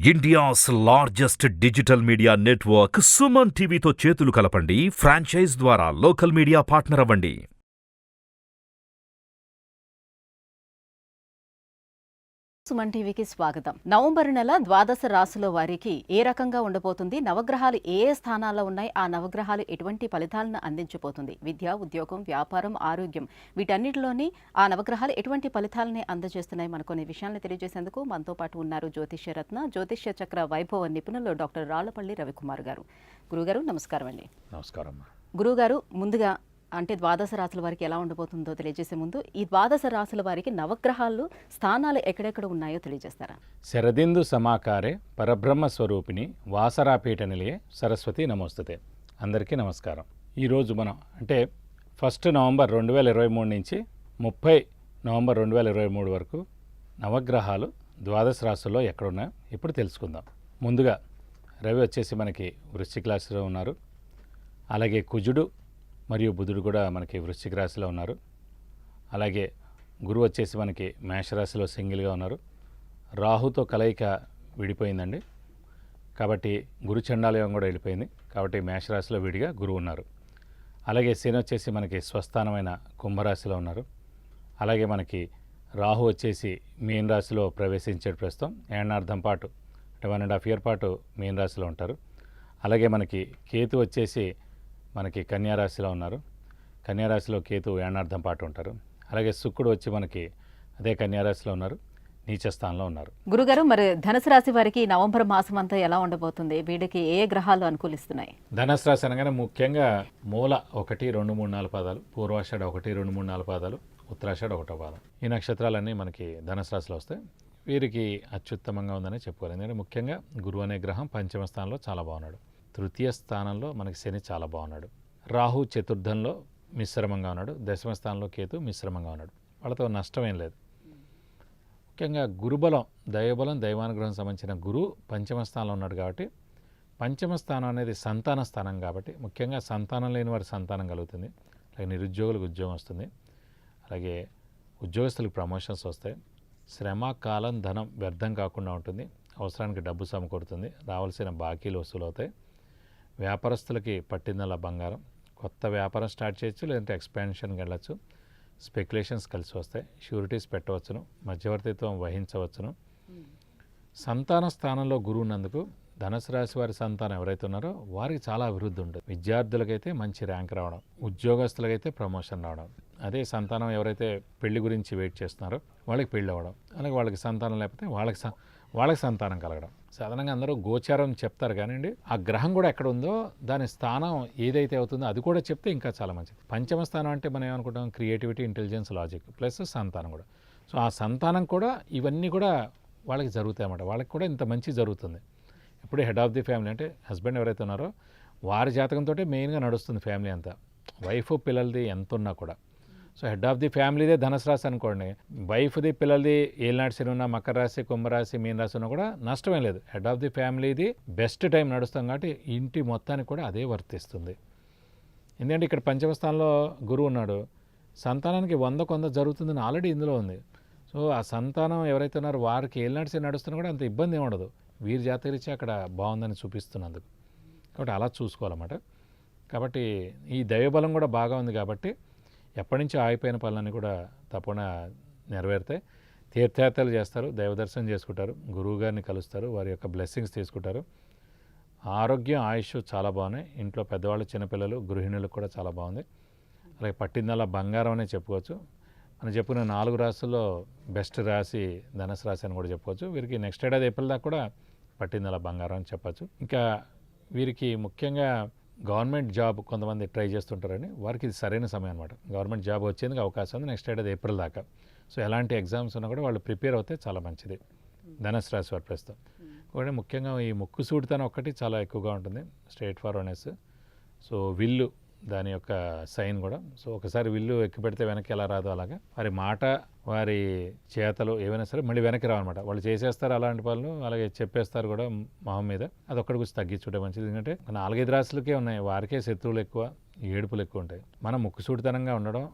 India's largest digital media network Suman టీవీతో చేతులు కలపండి. ఫ్రాంచైజ్ ద్వారా లోకల్ మీడియా పార్ట్నర్ అవ్వండి. సుమన్ టీవీకి స్వాగతం. నవంబర్ నెల ద్వాదశ రాశుల వారికి ఏ రకంగా ఉండబోతుంది, నవగ్రహాలు ఏ స్థానాల్లో ఉన్నాయి, ఆ నవగ్రహాలు ఎటువంటి ఫలితాలను అందించబోతుంది, విద్య, ఉద్యోగం, వ్యాపారం, ఆరోగ్యం వీటన్నిటిలోని ఆ నవగ్రహాలు ఎటువంటి ఫలితాలని అందజేస్తున్నాయి, మనకు కొన్ని విషయాలను తెలియజేసేందుకు మనతో పాటు ఉన్నారు జ్యోతిష్య రత్న, జ్యోతిష్య చక్ర వైభవ నిపుణులు డాక్టర్ రాళ్లపల్లి రవికుమార్ గారు. గురుగారు నమస్కారం అండి. నమస్కారం. గురుగారు, ముందుగా అంటే ద్వాదశ రాశుల వారికి ఎలా ఉండబోతుందో తెలియజేసే ముందు ఈ ద్వాదశ రాశుల వారికి నవగ్రహాలు స్థానాలు ఎక్కడెక్కడ ఉన్నాయో తెలియజేస్తారా? శరదిందు సమాకారే పరబ్రహ్మ స్వరూపిణి వాసరాపీఠ నిలయే సరస్వతి నమోస్తుతే. అందరికీ నమస్కారం. ఈరోజు మనం అంటే 1 నవంబర్ 2023 నుంచి 30 నవంబర్ 2023 వరకు నవగ్రహాలు ద్వాదశ రాశుల్లో ఎక్కడున్నాయో ఇప్పుడు తెలుసుకుందాం. ముందుగా రవి వచ్చేసి మనకి వృశ్చిక రాశిలో ఉన్నారు. అలాగే కుజుడు మరియు బుధుడు కూడా మనకి వృశ్చిక రాశిలో ఉన్నారు. అలాగే గురువు వచ్చేసి మనకి మేషరాశిలో సింగిల్గా ఉన్నారు. రాహుతో కలయిక విడిపోయిందండి, కాబట్టి గురు చండాలయం కూడా వెళ్ళిపోయింది, కాబట్టి మేషరాశిలో విడిగా గురువు ఉన్నారు. అలాగే శని వచ్చేసి మనకి స్వస్థానమైన కుంభరాశిలో ఉన్నారు. అలాగే మనకి రాహు వచ్చేసి మీన రాశిలో ప్రవేశించాడు. ప్రస్తుతం ఏడార్థం పాటు అంటే 1.5 year పాటు మీన రాశిలో ఉంటారు. అలాగే మనకి కేతు వచ్చేసి మనకి కన్యారాశిలో ఉన్నారు. కన్యారాశిలో కేతు ఏడార్థం పాటు ఉంటారు. అలాగే శుక్రుడు వచ్చి మనకి అదే కన్యారాశిలో ఉన్నారు, నీచ స్థానంలో ఉన్నారు. గురుగారు, మరి ధనుసు రాశి వారికి నవంబర్ మాసం అంతా ఎలా ఉండబోతుంది? వీడికి ఏ గ్రహాలు అనుకూలిస్తున్నాయి? ధనుసు రాశి అనగానే ముఖ్యంగా మూల 1, 2, 3, 4 పాదాలు, పూర్వాషాఢ 1, 2, 3, 4 పాదాలు, ఉత్తరాషాఢ 1వ పాదం. ఈ నక్షత్రాలన్నీ మనకి ధనుసు రాశిలో వస్తాయి. వీరికి అత్యుత్తమంగా ఉందని చెప్పుకోవాలి. ఎందుకంటే ముఖ్యంగా గురువు అనే గ్రహం పంచమ స్థానంలో చాలా బాగున్నాడు. తృతీయ స్థానంలో మనకి శని చాలా బాగున్నాడు. రాహు చతుర్థంలో మిశ్రమంగా ఉన్నాడు. దశమ స్థానంలో కేతు మిశ్రమంగా ఉన్నాడు. వాళ్ళతో నష్టమేం లేదు. ముఖ్యంగా గురుబలం, దైవబలం, దైవానుగ్రహం సంబంధించిన గురువు పంచమ స్థానంలో ఉన్నాడు. కాబట్టి పంచమ స్థానం అనేది సంతాన స్థానం కాబట్టి ముఖ్యంగా సంతానం లేని వారి సంతానం కలుగుతుంది. అలాగే నిరుద్యోగులకు ఉద్యోగం వస్తుంది. అలాగే ఉద్యోగస్తులకు ప్రమోషన్స్ వస్తాయి. శ్రమ, కాలం, ధనం వ్యర్థం కాకుండా ఉంటుంది. అవసరానికి డబ్బు సమకూరుతుంది. రావాల్సిన బాకీలు వసూలు అవుతాయి. వ్యాపారస్తులకి పట్టిందల్లా బంగారం. కొత్త వ్యాపారం స్టార్ట్ చేయొచ్చు, లేదంటే ఎక్స్పాన్షన్కి వెళ్ళచ్చు. స్పెక్యులేషన్స్ కలిసి వస్తాయి. షూరిటీస్ పెట్టవచ్చును, మధ్యవర్తిత్వం వహించవచ్చును. సంతాన స్థానంలో గురువు ఉన్నందుకు ధనుసు రాశి వారి సంతానం ఎవరైతే ఉన్నారో వారికి చాలా అభివృద్ధి ఉంటుంది. విద్యార్థులకైతే మంచి ర్యాంక్ రావడం, ఉద్యోగస్తులకైతే ప్రమోషన్ రావడం. అదే సంతానం ఎవరైతే పెళ్లి గురించి వెయిట్ చేస్తున్నారో వాళ్ళకి పెళ్ళి అవ్వడం. అలాగే వాళ్ళకి సంతానం లేకపోతే వాళ్ళకి సంతానం కలగడం. సాధారణంగా అందరూ గోచారం చెప్తారు కానివ్వండి, ఆ గ్రహం కూడా ఎక్కడ ఉందో దాని స్థానం ఏదైతే అవుతుందో అది కూడా చెప్తే ఇంకా చాలా మంచిది. పంచమ స్థానం అంటే మనం ఏమనుకుంటాం, క్రియేటివిటీ, ఇంటెలిజెన్స్, లాజిక్ ప్లస్ సంతానం కూడా. సో ఆ సంతానం కూడా ఇవన్నీ కూడా వాళ్ళకి జరుగుతాయి అన్నమాట. వాళ్ళకి కూడా ఇంత మంచి జరుగుతుంది. ఇప్పుడు హెడ్ ఆఫ్ ది ఫ్యామిలీ అంటే హస్బెండ్ ఎవరైతే ఉన్నారో వారి జాతకంతో మెయిన్గా నడుస్తుంది ఫ్యామిలీ అంతా. వైఫ్ పిల్లలది ఎంత ఉన్నా కూడా. సో హెడ్ ఆఫ్ ది ఫ్యామిలీదే ధనుసు రాశి అనుకోండి, వైఫ్ది పిల్లలది ఏలినాటి శని ఉన్న మకర రాశి, కుంభరాశి, మీన రాశి ఉన్నా కూడా నష్టమేం లేదు. హెడ్ ఆఫ్ ది ఫ్యామిలీది బెస్ట్ టైం నడుస్తాం కాబట్టి ఇంటి మొత్తానికి కూడా అదే వర్తిస్తుంది. ఎందుకంటే ఇక్కడ పంచమ స్థానంలో గురువు ఉన్నాడు. సంతానానికి 100 జరుగుతుందని ఆల్రెడీ ఇందులో ఉంది. సో ఆ సంతానం ఎవరైతే ఉన్నారో వారికి ఏలినాటి శని నడుస్తున్నా కూడా అంత ఇబ్బంది ఏమి ఉండదు. వీరి జాతకరీత్యా అక్కడ బాగుందని చూపిస్తున్నందుకు. కాబట్టి అలా చూసుకోవాలన్నమాట. కాబట్టి ఈ దైవబలం కూడా బాగా ఉంది కాబట్టి ఎప్పటి నుంచి ఆగిపోయిన పనులన్నీ కూడా తప్పకుండా నెరవేరుతాయి. తీర్థయాత్రలు చేస్తారు, దైవ దర్శనం చేసుకుంటారు, గురువు గారిని కలుస్తారు, వారి యొక్క బ్లెస్సింగ్స్ తీసుకుంటారు. ఆరోగ్యం, ఆయుష్ చాలా బాగున్నాయి. ఇంట్లో పెద్దవాళ్ళు, చిన్నపిల్లలు, గృహిణులకు కూడా చాలా బాగుంది. అలాగే పట్టిందల్లా బంగారం అనే చెప్పుకోవచ్చు. మనం చెప్పుకున్న 4 రాశుల్లో బెస్ట్ రాశి ధనుసు రాశి అని కూడా చెప్పుకోవచ్చు. వీరికి నెక్స్ట్ ఏడాది ఏప్రిల్ దాకా కూడా పట్టిందల్లా బంగారం అని చెప్పచ్చు. ఇంకా వీరికి ముఖ్యంగా గవర్నమెంట్ జాబ్ కొంతమంది ట్రై చేస్తుంటారని వారికి ఇది సరైన సమయం అనమాట. గవర్నమెంట్ జాబ్ వచ్చేందుకు అవకాశం ఉంది నెక్స్ట్ ఏడాది ఏప్రిల్ దాకా. సో ఎలాంటి ఎగ్జామ్స్ ఉన్నా కూడా వాళ్ళు ప్రిపేర్ అవుతే చాలా మంచిది ధనుసు రాశి వారి ప్రస్తుతం. కూడా ముఖ్యంగా ఈ ముక్కు సూటితనం ఒక్కటి చాలా ఎక్కువగా ఉంటుంది, స్ట్రైట్ ఫార్వర్డ్నెస్. సో విల్లు దాని యొక్క సైన్ కూడా. సో ఒకసారి విల్లు ఎక్కి పెడితే వెనక్కి ఎలా రాదో అలాగా వారి మాట, వారి చేతలు ఏవైనా సరే మళ్ళీ వెనక్కి రావన్నమాట. వాళ్ళు చేసేస్తారు అలాంటి పనులు, అలాగే చెప్పేస్తారు కూడా మొహం మీద. అది ఒక్కడి గురించి తగ్గించుంటే మంచిది. ఎందుకంటే 4-5 రాశులకే ఉన్నాయి, వారికే శత్రువులు ఎక్కువ, ఏడుపులు ఎక్కువ ఉంటాయి. మనం ముక్కుసూటితనంగా ఉండడం,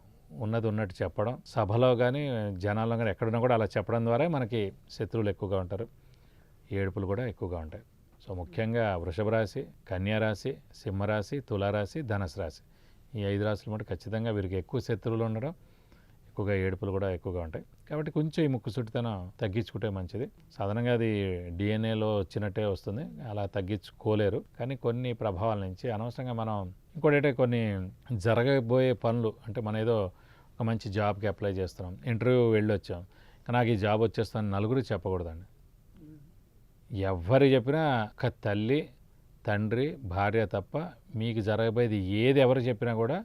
ఉన్నది ఉన్నట్టు చెప్పడం, సభలో కానీ జనాల్లో కానీ ఎక్కడున్నా కూడా అలా చెప్పడం ద్వారా మనకి శత్రువులు ఎక్కువగా ఉంటారు. ఏడుపులు కూడా ఎక్కువగా ఉంటాయి. సో ముఖ్యంగా వృషభ రాశి, కన్యా రాశి, సింహరాశి, తులారాశి, ధనుసు రాశి ఈ 5 రాశులు మటు ఖచ్చితంగా వీరికి ఎక్కువ శత్రువులు ఉండడం, ఎక్కువగా ఏడుపులు కూడా ఎక్కువగా ఉంటాయి. కాబట్టి కొంచెం ఈ ముక్కుసూటితనం తగ్గించుకుంటే మంచిది. సాధారణంగా అది డిఎన్ఏలో వచ్చినట్టే వస్తుంది, అలా తగ్గించుకోలేరు. కానీ కొన్ని ప్రభావాల నుంచి అనవసరంగా మనం ఇంకోటి కొన్ని జరగబోయే పనులు అంటే మనం ఏదో ఒక మంచి జాబ్కి అప్లై చేస్తున్నాం, ఇంటర్వ్యూ వెళ్ళొచ్చాం, నాకు ఈ జాబ్ వచ్చేస్తాను నలుగురికి చెప్పకూడదండి. ఎవ్వరు చెప్పినా ఒక తల్లి, తండ్రి, భార్య తప్ప మీకు జరగబోయేది ఏది ఎవరు చెప్పినా కూడా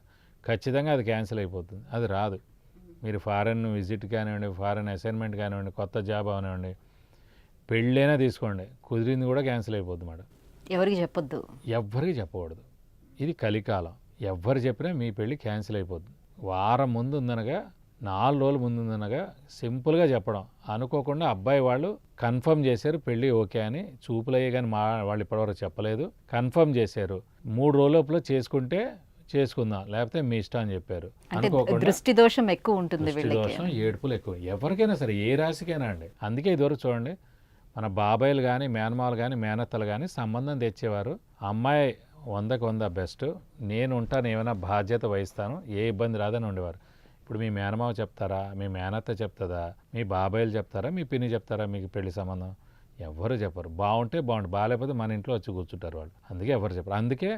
ఖచ్చితంగా అది క్యాన్సిల్ అయిపోతుంది, అది రాదు. మీరు ఫారెన్ విజిట్ కానివ్వండి, ఫారెన్ అసైన్మెంట్ కానివ్వండి, కొత్త జాబ్ అవనివ్వండి, పెళ్ళైనా తీసుకోండి, కుదిరింది కూడా క్యాన్సిల్ అయిపోద్ది మేడం. ఎవరికి చెప్పొద్దు, ఎవ్వరికి చెప్పకూడదు. ఇది కలికాలం. ఎవ్వరు చెప్పినా మీ పెళ్ళి క్యాన్సిల్ అయిపోద్ది. వారం ముందు ఉందనగా, 4 రోజులు ముందు ఉందనగా సింపుల్గా చెప్పడం. అనుకోకుండా అబ్బాయి వాళ్ళు కన్ఫర్మ్ చేశారు పెళ్ళి ఓకే అని, చూపులయ్యే కానీ వాళ్ళు ఇప్పటివరకు చెప్పలేదు, కన్ఫర్మ్ చేశారు, 3 రోజుల లోపల చేసుకుంటే చేసుకుందాం, లేకపోతే మీ ఇష్టం అని చెప్పారు. అనుకోకుండా దృష్టి దోషం ఎక్కువ ఉంటుంది, దృష్టి దోషం, ఏడుపులు ఎక్కువ ఎవరికైనా సరే, ఏ రాశికైనా అండి. అందుకే ఇదివరకు చూడండి, మన బాబాయిలు కానీ, మేనమాలు కానీ, మేనత్తలు కానీ సంబంధం తెచ్చేవారు, అమ్మాయి 100కి 100 బెస్ట్, నేను ఉంటాను, ఏమైనా బాధ్యత వహిస్తాను, ఏ ఇబ్బంది రాదని ఉండేవారు. ఇప్పుడు మీ మేనమావ చెప్తారా, మీ మేనత్త చెప్తుందా, మీ బాబాయిలు చెప్తారా, మీ పిన్ని చెప్తారా మీకు పెళ్లి సంబంధం? ఎవరు చెప్పరు. బాగుంటే బాగుంటుంది, బాగాలేకపోతే మన ఇంట్లో వచ్చి కూర్చుంటారు వాళ్ళు. అందుకే ఎవరు చెప్పరు. అందుకే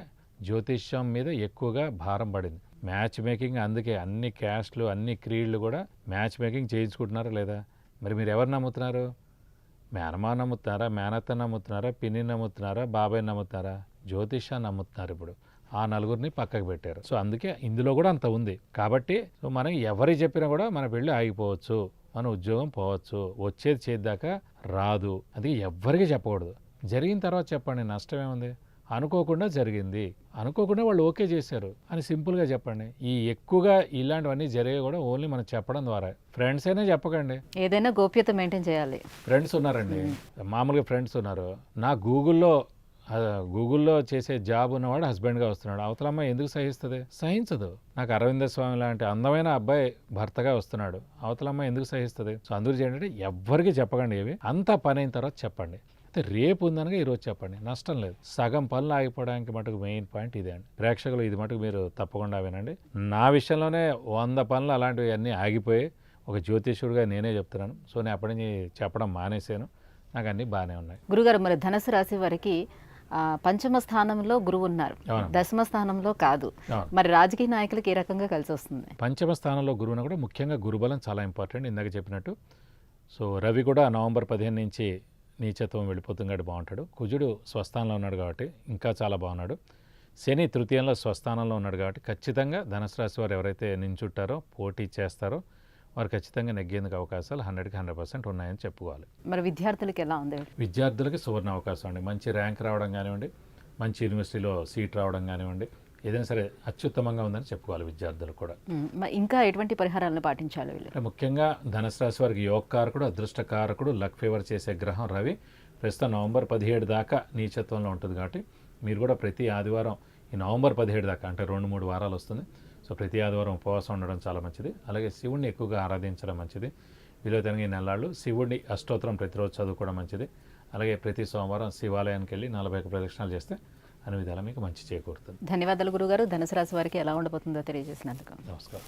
జ్యోతిష్యం మీద ఎక్కువగా భారం పడింది. మ్యాచ్ మేకింగ్, అందుకే అన్ని క్యాస్ట్లు, అన్ని క్రీడ్లు కూడా మ్యాచ్ మేకింగ్ చేయించుకుంటున్నారా లేదా? మరి మీరు ఎవరు నమ్ముతున్నారు? మేనమావ నమ్ముతున్నారా, మేనత్త నమ్ముతున్నారా, పిన్ని నమ్ముతున్నారా, బాబాయ్ నమ్ముతున్నారా? జ్యోతిష్యాన్ని నమ్ముతున్నారు. ఇప్పుడు ఆ నలుగురిని పక్కకు పెట్టారు. సో అందుకే ఇందులో కూడా అంత ఉంది. కాబట్టి సో మనం ఎవరికి చెప్పినా కూడా మన పెళ్ళి ఆగిపోవచ్చు, మన ఉద్యోగం పోవచ్చు, వచ్చేది చేద్దాకా రాదు. అది ఎవ్వరికి చెప్పకూడదు. జరిగిన తర్వాత చెప్పండి, నష్టమేముంది? అనుకోకుండా జరిగింది, అనుకోకుండా వాళ్ళు ఓకే చేశారు అని సింపుల్గా చెప్పండి. ఈ ఎక్కువగా ఇలాంటివన్నీ జరిగే కూడా ఓన్లీ మనం చెప్పడం ద్వారా. ఫ్రెండ్స్ అయినా చెప్పకండి, ఏదైనా గోప్యత మెయింటైన్ చేయాలి. ఫ్రెండ్స్ ఉన్నారండి, మామూలుగా ఫ్రెండ్స్ ఉన్నారు, నా గూగుల్లో చేసే జాబ్ ఉన్నవాడు హస్బెండ్గా వస్తున్నాడు, అవతలమ్మాయి ఎందుకు సహిస్తుంది? సహించదు. నాకు అరవింద స్వామి లాంటి అందమైన అబ్బాయి భర్తగా వస్తున్నాడు, అవతలమ్మాయి ఎందుకు సహిస్తుంది? సో అందుకు ఏంటంటే ఎవ్వరికి చెప్పకండి. ఇవి అంతా పని అయిన తర్వాత చెప్పండి. అయితే రేపు ఉందనగా ఈరోజు చెప్పండి, నష్టం లేదు. సగం పనులు ఆగిపోవడానికి మటుకు మెయిన్ పాయింట్ ఇదే అండి. ప్రేక్షకులు ఇది మటుకు మీరు తప్పకుండా వినండి. నా విషయంలోనే 100 పనులు అలాంటివి అన్నీ ఆగిపోయి ఒక జ్యోతిష్యుడిగా నేనే చెప్తున్నాను. సో నేను అప్పటి నుంచి చెప్పడం మానేశాను, నాకు అన్నీ బాగానే ఉన్నాయి. గురుగారు, మరి ధనుసు రాశి వారికి పంచమ స్థానంలో గురువు ఉన్నారు, దశమ స్థానంలో కాదు. మరి రాజకీయ నాయకులకు ఏ రకంగా కలిసి వస్తుంది? పంచమ స్థానంలో గురువున కూడా ముఖ్యంగా గురుబలం చాలా ఇంపార్టెంట్. ఇందాక చెప్పినట్టు సో రవి కూడా నవంబర్ 15 నుంచి నీచత్వం వెళ్ళిపోతున్నాడు, బాగుంటాడు. కుజుడు స్వస్థానంలో ఉన్నాడు కాబట్టి ఇంకా చాలా బాగున్నాడు. శని తృతీయంలో స్వస్థానంలో ఉన్నాడు కాబట్టి ఖచ్చితంగా ధనుసు రాశి వారు ఎవరైతే నించుంటారో, పోటీ చేస్తారో వారు ఖచ్చితంగా నెగ్గేందుకు అవకాశాలు 100కి 100% ఉన్నాయని చెప్పుకోవాలి. మరి విద్యార్థులకి ఎలా ఉంది? విద్యార్థులకి సువర్ణ అవకాశం అండి. మంచి ర్యాంక్ రావడం కానివ్వండి, మంచి యూనివర్సిటీలో సీట్ రావడం కానివ్వండి, ఏదైనా సరే అత్యుత్తమంగా ఉందని చెప్పుకోవాలి విద్యార్థులకు కూడా. ఇంకా ఎటువంటి పరిహారాలను పాటించాలి వీళ్ళు? ముఖ్యంగా ధనుసు రాశి వారికి యోగకారకుడు, అదృష్టకారకుడు, లక్ ఫేవర్ చేసే గ్రహం రవి ప్రస్తుతం నవంబర్ 17 దాకా నీచత్వంలో ఉంటుంది కాబట్టి మీరు కూడా ప్రతి ఆదివారం ఈ నవంబర్ 17 దాకా అంటే 2-3 వారాలు వస్తుంది. సో ప్రతి ఆదివారం ఉపవాసం ఉండడం చాలా మంచిది. అలాగే శివుణ్ణి ఎక్కువగా ఆరాధించడం మంచిది. వీలైతే ఈ నెలలు శివుడి అష్టోత్తరం ప్రతిరోజు చదువుకోవడం మంచిది. అలాగే ప్రతి సోమవారం శివాలయానికి వెళ్ళి 41 ప్రదక్షిణాలు చేస్తే అన్ని విధాలా మీకు మంచి చేకూరుతుంది. ధన్యవాదాలు గురుగారు. ధనుసు రాశి వారికి ఎలా ఉండబోతుందో తెలియజేసినందుకు. నమస్కారం.